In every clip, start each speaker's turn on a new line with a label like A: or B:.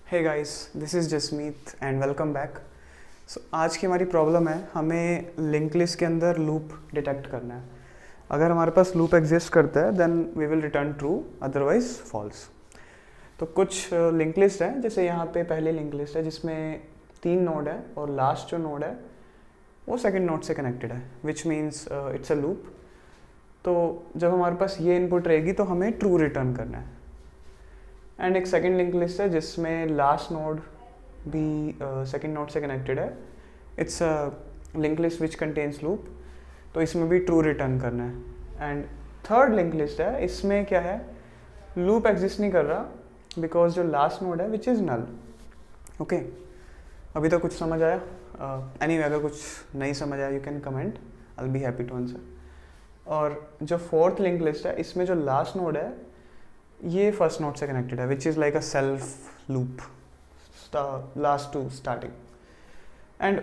A: Hey guys, this is Jasmeet and welcome back. So आज की हमारी प्रॉब्लम है, हमें लिंक लिस्ट के अंदर लूप डिटेक्ट करना है। अगर हमारे पास लूप एग्जिस्ट करता है then we will return true, otherwise false. तो कुछ लिंक लिस्ट है, जैसे यहाँ पे पहली लिंक लिस्ट है जिसमें 3 नोड है और लास्ट जो नोड है वो सेकंड नोड से कनेक्टेड है, which means it's a loop. तो जब हमारे पास ये इनपुट रहेगी तो हमें ट्रू रिटर्न करना है। एंड एक सेकंड लिंक लिस्ट है जिसमें लास्ट नोड भी सेकंड नोड से कनेक्टेड है। It's a link list which contains loop, तो इसमें भी ट्रू रिटर्न करना है। एंड थर्ड लिंक लिस्ट है, इसमें क्या है, लूप एग्जिस्ट नहीं कर रहा बिकॉज जो लास्ट नोड है विच इज़ नल। ओके, अभी तो कुछ समझ आया? एनीवे अगर कुछ नहीं समझ आया you can comment, I will be happy to answer. और जो फोर्थ लिंक लिस्ट है, इसमें जो लास्ट नोड है ये फर्स्ट नोड से कनेक्टेड है, which is like a self loop, last to starting. And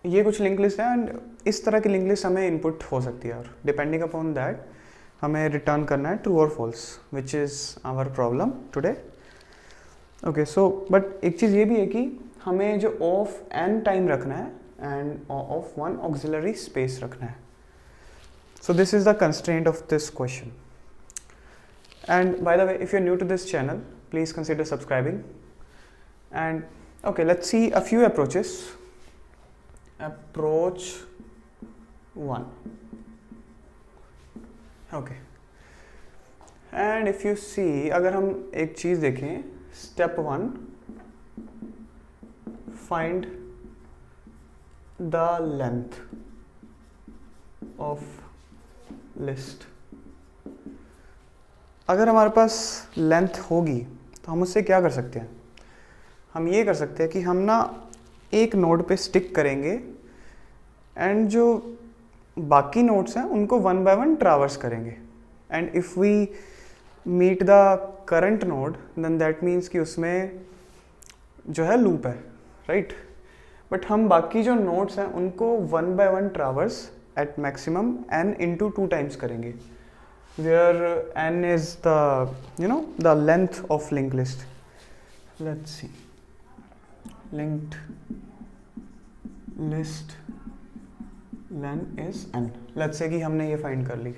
A: ये कुछ लिंक लिस्ट है एंड इस तरह की लिंक लिस्ट हमें इनपुट हो सकती है और डिपेंडिंग अपॉन दैट हमें रिटर्न करना है ट्रू और false, which is our problem today. Okay, so but एक चीज़ ये भी है कि हमें जो ऑफ n टाइम रखना है एंड ऑफ 1 ऑक्सिलरी स्पेस रखना है। So this is the constraint of this question. And by the way, if you're new to this channel, please consider subscribing. And okay, let's see a few approaches. Approach 1. Okay. And if you see, अगर हम एक चीज़ देखें, step 1, find the length of list. अगर हमारे पास length होगी तो हम उससे क्या कर सकते हैं? हम ये कर सकते हैं कि हम ना एक नोड पे स्टिक करेंगे एंड जो बाकी नोड्स हैं उनको 1 बाय 1 ट्रैवर्स करेंगे। And if we meet the current node then that means कि उसमें जो है लूप है, राइट? बट हम बाकी जो नोड्स हैं उनको 1 by 1 traverse at maximum n into 2 times करेंगे, where n is the length of linked list. Let's see, linked list length is n. Let's say कि हमने ये फाइंड कर ली,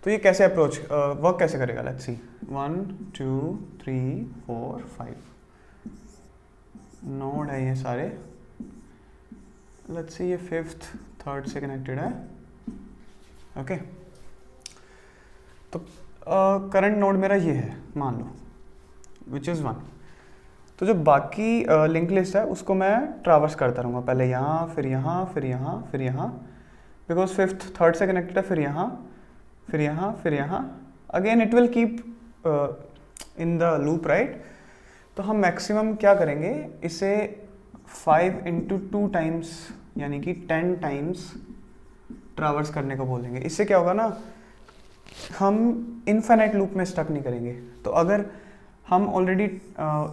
A: तो ये कैसे अप्रोच वर्क कैसे करेगा? लेट्स सी, 1 2 3 4 5 नोड है ये सारे। लेट्स सी ये फिफ्थ थर्ड से कनेक्टेड है। ओके, तो करंट नोड मेरा ये है मान लो, विच इज़ 1। तो जो बाकी लिंक लिस्ट है उसको मैं ट्रैवर्स करता रहूँगा, पहले यहाँ फिर यहाँ फिर यहाँ फिर यहाँ, बिकॉज फिफ्थ थर्ड से कनेक्टेड है, फिर यहाँ फिर यहाँ फिर यहाँ, again it will keep in the loop, right? तो हम मैक्सिमम क्या करेंगे, इसे 5 इंटू 2 टाइम्स यानी कि 10 टाइम्स ट्रैवर्स करने को बोलेंगे। इससे क्या होगा ना, हम इनफाइनाइट लूप में स्टक नहीं करेंगे। तो अगर हम ऑलरेडी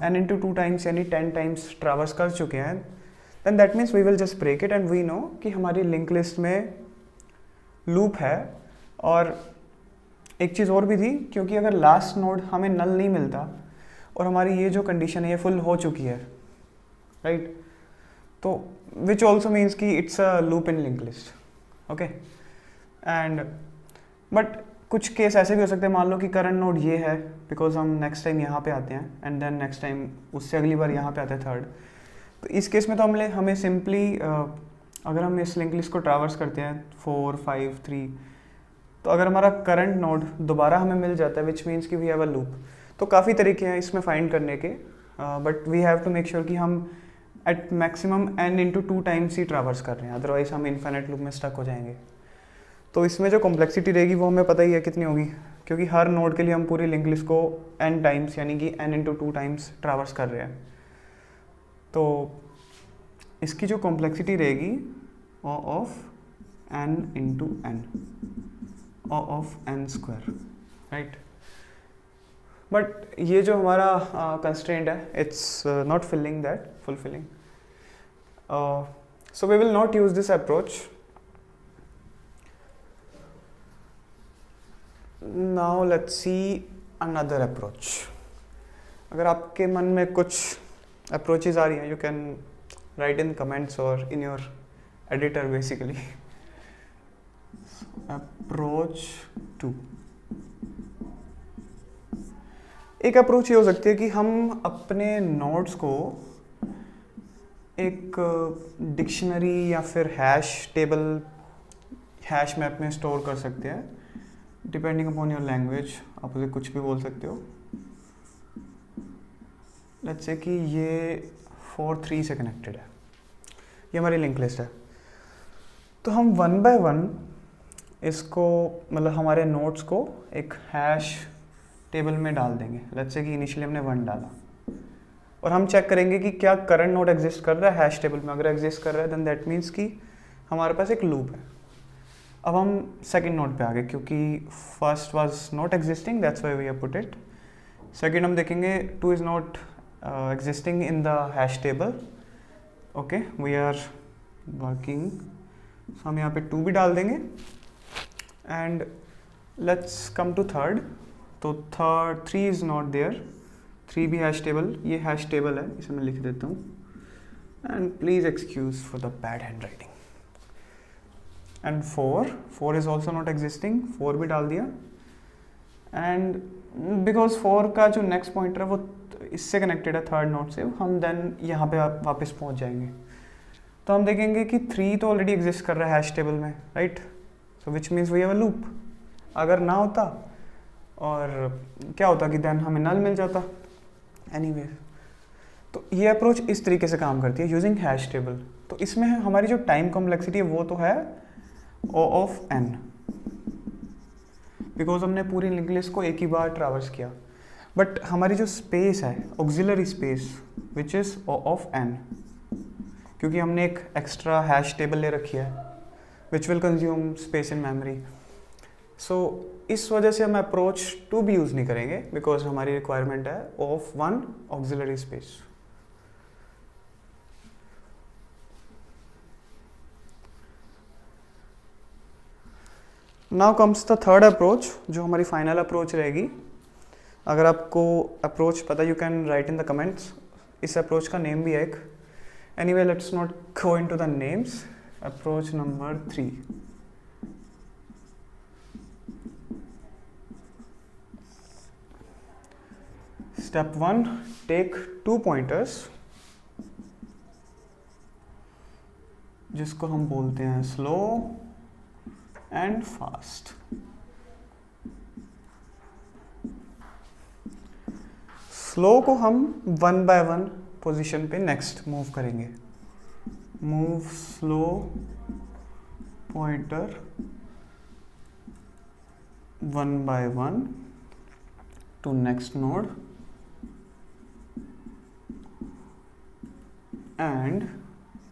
A: n इंटू 2 टाइम्स यानी 10 टाइम्स ट्रैवर्स कर चुके हैं then that means we will just break it and we know कि हमारी लिंक लिस्ट में लूप है। और एक चीज़ और भी थी, क्योंकि अगर लास्ट नोड हमें नल नहीं मिलता और हमारी ये जो कंडीशन है ये फुल हो चुकी है, राइट? तो विच ऑल्सो मीन्स कि it's a loop in link list. Okay, and but कुछ केस ऐसे भी हो सकते हैं, मान लो कि करंट नोड ये है, बिकॉज हम नेक्स्ट टाइम यहाँ पे आते हैं एंड देन नेक्स्ट टाइम उससे अगली बार यहाँ पे आते हैं थर्ड। तो इस केस में तो हमें सिंपली अगर हम इस लिंक लिस्ट को ट्रैवर्स करते हैं 4 5 3, तो अगर हमारा करंट नोड दोबारा हमें मिल जाता है विच मीन्स कि वी हैव अ लूप। तो काफ़ी तरीके हैं इसमें फाइंड करने के, but we have to make sure कि हम at maximum n into 2 times ही ट्रैवर्स कर रहे हैं, अदरवाइज हम इनफाइनाइट लूप में स्टक हो जाएंगे। तो इसमें जो कॉम्प्लेक्सिटी रहेगी वो हमें पता ही है कितनी होगी, क्योंकि हर नोड के लिए हम पूरी लिंक लिस्ट को n टाइम्स यानी कि n इंटू 2 टाइम्स ट्रैवर्स कर रहे हैं। तो इसकी जो कॉम्प्लेक्सिटी रहेगी o of n into n, o of n square, right? But ये जो हमारा कंस्ट्रेंट है it's not fulfilling, so we will not use this approach. Now let's see another approach. अगर आपके मन में कुछ अप्रोचेज आ रही हैं, you can write in comments और in your editor basically. Approach 2. एक अप्रोच ये हो सकती है कि हम अपने नोट्स को एक डिक्शनरी या फिर हैश मैप में स्टोर कर सकते हैं, डिपेंडिंग अपॉन योर लैंग्वेज. आप उसे कुछ भी बोल सकते हो. लेट्स से कि ये 4-3 से कनेक्टेड है, ये हमारी लिंक लिस्ट है. तो हम 1 बाय 1 इसको, मतलब हमारे नोट्स को एक हैश टेबल में डाल देंगे. लेट्स से कि इनिशियली हमने 1 डाला और हम चेक करेंगे कि क्या करंट नोड एग्जिस्ट कर रहा है हैश टेबल में. अगर एग्जिस्ट कर रहा है देन दैट मीन्स कि हमारे पास एक लूप है. अब हम सेकंड नोड पे आ गए क्योंकि first was not existing, that's why we have put it. Second हम देखेंगे 2 is not existing in the hash table. Okay, we are working. हम यहाँ पे 2 भी डाल देंगे. And let's come to third. तो थर्ड 3 इज़ नॉट देयर. 3 भी हैश टेबल, ये हैश टेबल है, इसे मैं लिख देता हूँ. And please excuse for the bad handwriting. एंड 4 इज़ ऑल्सो नॉट एग्जिस्टिंग, 4 भी डाल दिया. एंड बिकॉज 4 का जो नेक्स्ट पॉइंटर है वो इससे कनेक्टेड है थर्ड नोड से, हम देन यहाँ पे वापस पहुँच जाएंगे. तो हम देखेंगे कि 3 तो ऑलरेडी एग्जिस्ट कर रहा है हैश टेबल में, right. So which means we have a loop. अगर ना होता और क्या होता कि देन हमें नल मिल जाता. एनीवे, तो ये अप्रोच इस तरीके से काम करती है यूजिंग हैश टेबल. तो इसमें हमारी जो टाइम कॉम्प्लेक्सिटी है वो तो है O of n, बिकॉज हमने पूरी लिंक लिस्ट को एक ही बार ट्रैवर्स किया. बट हमारी जो स्पेस है auxiliary space which is O of n, क्योंकि हमने एक एक्स्ट्रा हैश टेबल ले रखी है which will consume space in memory. So इस वजह से हम अप्रोच 2 भी यूज़ नहीं करेंगे बिकॉज हमारी रिक्वायरमेंट है of 1 auxiliary space. Now comes the third approach, जो हमारी फाइनल अप्रोच रहेगी. अगर आपको अप्रोच पता, you can write in the comments. इस अप्रोच का नेम भी है एक. Anyway, let's not go into the names. Approach number 3. Step 1, take 2 pointers जिसको हम बोलते हैं स्लो एंड फास्ट. स्लो को हम 1 बाय 1 पोजीशन पे नेक्स्ट मूव करेंगे. Move slow pointer 1 by 1 to next node and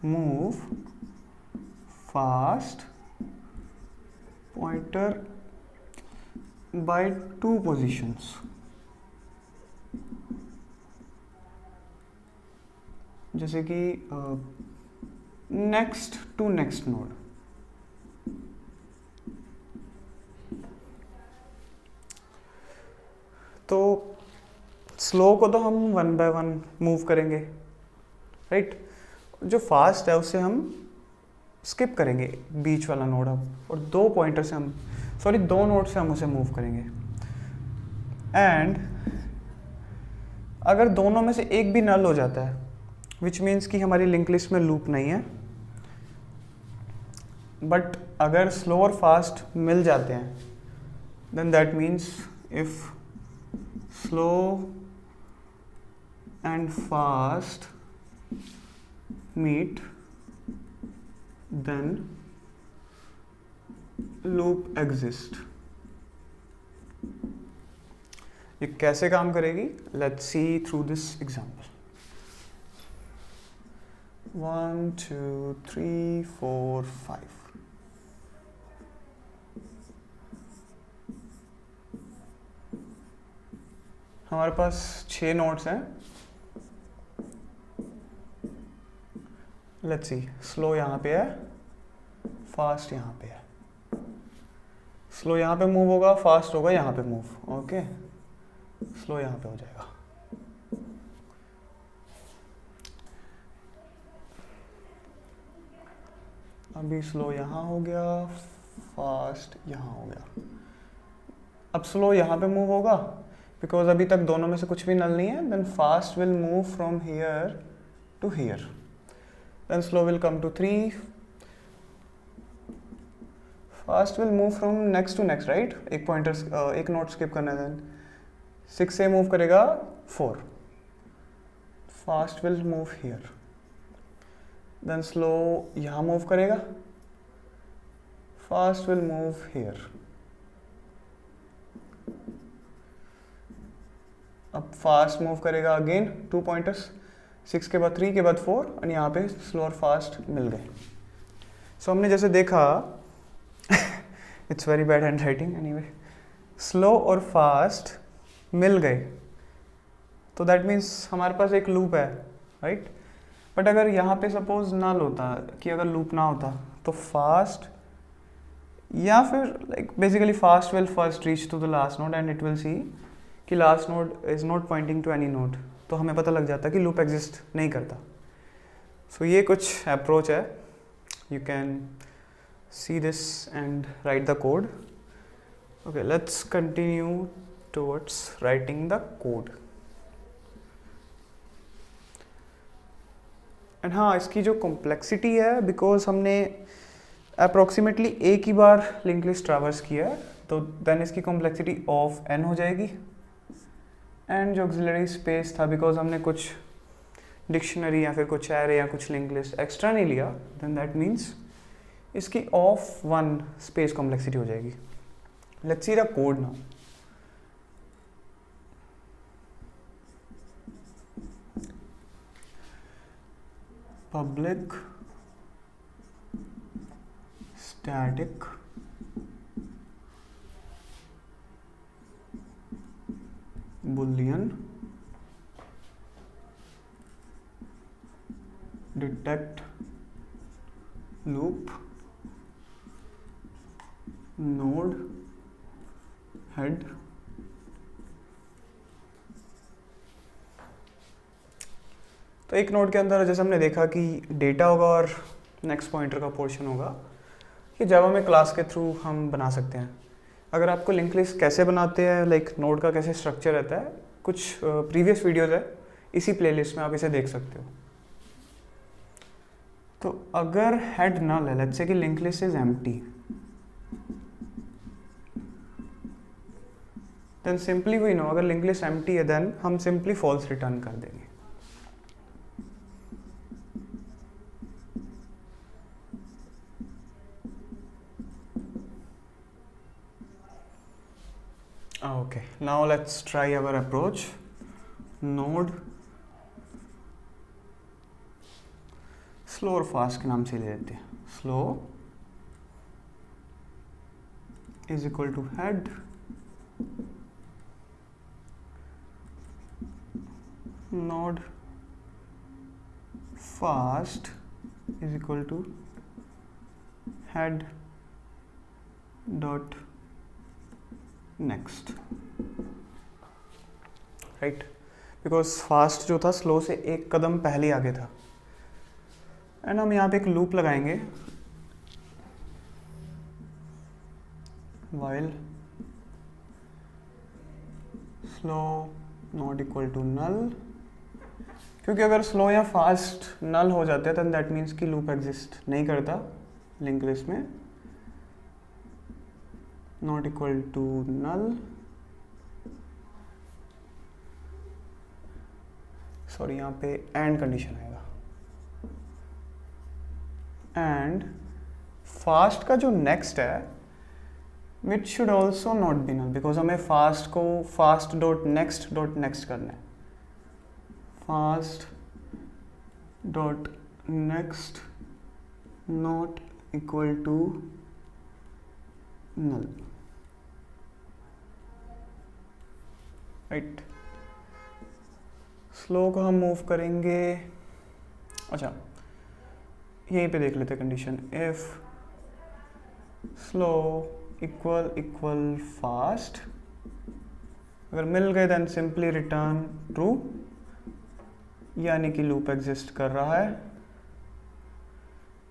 A: move fast pointer by 2 positions. जैसे कि नेक्स्ट टू नेक्स्ट नोड. तो स्लो को तो हम 1 बाय 1 मूव करेंगे, राइट. जो फास्ट है उससे हम स्किप करेंगे बीच वाला नोड हम, और 2 पॉइंटर से हम, सॉरी 2 नोड से हम उसे मूव करेंगे. एंड अगर दोनों में से एक भी नल हो जाता है विच मीन्स कि हमारी लिंक लिस्ट में लूप नहीं है. बट अगर स्लो और फास्ट मिल जाते हैं then that means if slow and fast meet then loop exist. ये कैसे काम करेगी? Let's see through this example. 1 2 3 4 5. हमारे पास 6 नोड्स हैं. लेट्स सी, स्लो यहाँ पे है, फास्ट यहाँ पे है. स्लो यहाँ पे मूव होगा, फास्ट होगा यहाँ पे मूव. ओके, स्लो यहाँ पे हो जाएगा. अभी स्लो यहाँ हो गया, फास्ट यहाँ हो गया। अब स्लो यहाँ पे मूव होगा बिकॉज अभी तक दोनों में से कुछ भी नल नहीं है, then fast will move from here to here, then slow will come to 3, fast will move from next to next, right, एक पॉइंटर एक नोट स्किप करना है, देन 6 से मूव करेगा 4, fast will move here, then slow यहाँ move करेगा, fast will move here. अब fast move करेगा अगेन 2 पॉइंटर्स, 6 के बाद 3 के बाद 4, और यहाँ पे स्लो और फास्ट मिल गए। सो हमने जैसे देखा it's very bad hand writing anyway, slow और फास्ट मिल गए तो दैट मीन्स हमारे पास एक लूप है, राइट। बट अगर यहाँ पे सपोज नल होता कि अगर लूप ना होता तो फास्ट या फिर like basically fast will first reach to the last node and it will see कि last node is not pointing to any node, तो हमें पता लग जाता कि लूप एग्जिस्ट नहीं करता। सो ये कुछ अप्रोच है, you can see this and right the code. Okay, let's continue towards writing the code. And हाँ, इसकी जो कॉम्प्लेक्सिटी है, बिकॉज हमने अप्रोक्सीमेटली एक ही बार लिंक लिस्ट ट्रैवर्स किया है, तो देन इसकी कॉम्प्लेक्सिटी ऑफ n हो जाएगी। एंड जो ऑक्सिलरी स्पेस था, बिकॉज हमने कुछ डिक्शनरी या फिर कुछ एरे या कुछ लिंक लिस्ट एक्स्ट्रा नहीं लिया, देन दैट मीन्स इसकी ऑफ 1 स्पेस कॉम्प्लेक्सिटी हो जाएगी। Let's see the code now. Public static boolean detect loop node head तो एक नोड के अंदर जैसे हमने देखा कि डेटा होगा और नेक्स्ट पॉइंटर का पोर्शन होगा, कि जावा में क्लास के थ्रू हम बना सकते हैं। अगर आपको लिंक लिस्ट कैसे बनाते हैं, लाइक नोड का कैसे स्ट्रक्चर रहता है, कुछ प्रीवियस वीडियोस है इसी प्लेलिस्ट में, आप इसे देख सकते हो। तो अगर हेड नल है, लेट्स से कि link list is empty, then simply we know अगर लिंक लिस्ट एम्प्टी है देन हम सिंपली फॉल्स रिटर्न कर देंगे। Okay, now let's try our approach. Node slow और फास्ट के नाम से ले लेते हैं। Slow is equal to head, node fast is equal to head dot next, right, because fast जो था स्लो से एक कदम पहले आगे था। एंड हम यहाँ पे एक लूप लगाएंगे, while slow not equal to null, क्योंकि अगर स्लो या फास्ट नल हो जाते हैं तो दैट मीन्स कि लूप एग्जिस्ट नहीं करता लिंक लिस्ट में। Not equal to null, sorry यहाँ पे एंड कंडीशन आएगा। एंड फास्ट का जो नेक्स्ट है which should also not be null, because हमें फास्ट को फास्ट डॉट नेक्स्ट करना है। Fast dot next not equal to null, right. Slow को हम मूव करेंगे, अच्छा यहीं पे देख लेते condition, if slow equal fast, अगर मिल गए देन सिंपली रिटर्न ट्रू, यानी कि लूप एग्जिस्ट कर रहा है।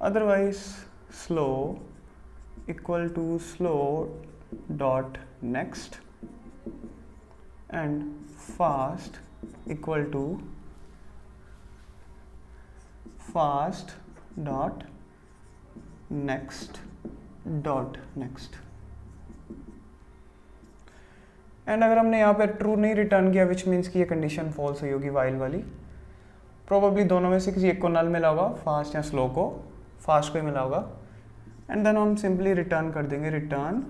A: Otherwise slow equal to slow dot next and fast equal to fast dot next dot next। And अगर हमने यहाँ पे ट्रू नहीं रिटर्न किया विच मीन्स कि ये कंडीशन फॉल्स हुई होगी वाइल वाली, प्रोबेबली दोनों में से किसी एक को नल मिला होगा, फास्ट या स्लो को, फास्ट को ही मिला होगा, एंड देन हम सिंपली रिटर्न कर देंगे रिटर्न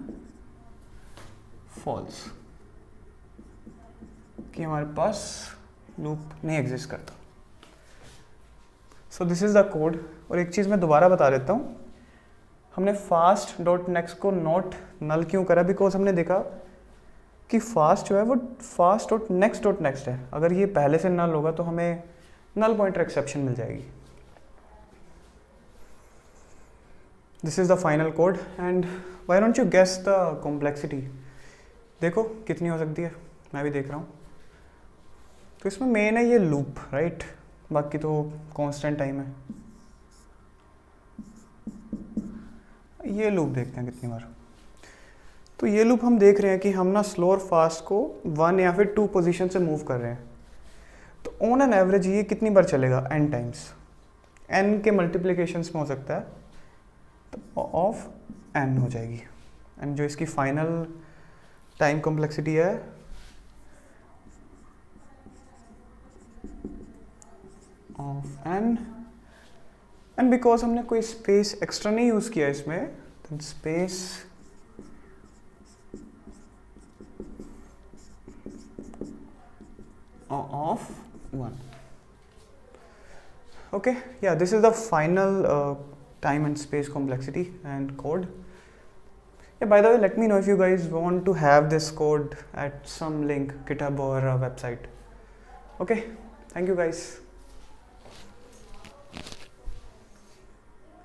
A: फॉल्स, कि हमारे पास लूप नहीं एग्जिस्ट करता। So this is the code. और एक चीज़ मैं दोबारा बता देता हूँ, हमने फास्ट डॉट नेक्स्ट को नॉट नल क्यों करा, बिकॉज हमने देखा कि फास्ट जो है वो फास्ट डॉट नेक्स्ट है, अगर ये पहले से नल होगा तो हमें नल पॉइंटर एक्सेप्शन मिल जाएगी। This is the final code and why don't you guess the complexity. देखो कितनी हो सकती है, मैं भी देख रहा हूँ। तो इसमें मेन है ये लूप, राइट, बाकी तो कांस्टेंट टाइम है। ये लूप देखते हैं कितनी बार। तो ये लूप हम देख रहे हैं कि हम ना स्लो और फास्ट को 1 या फिर 2 पोजीशन से मूव कर रहे हैं। तो ऑन एन एवरेज ये कितनी बार चलेगा, n टाइम्स, n के मल्टीप्लिकेशंस में हो सकता है, तो ऑफ n हो जाएगी। एंड जो इसकी फाइनल टाइम कॉम्प्लेक्सिटी है ऑफ n, एंड बिकॉज हमने कोई स्पेस एक्स्ट्रा नहीं यूज किया इसमें, तो space of 1. Okay, yeah, this is the final time and space complexity and code. Yeah, by the way, let me know if you guys want to have this code at some link, GitHub or a website. Okay, thank you guys.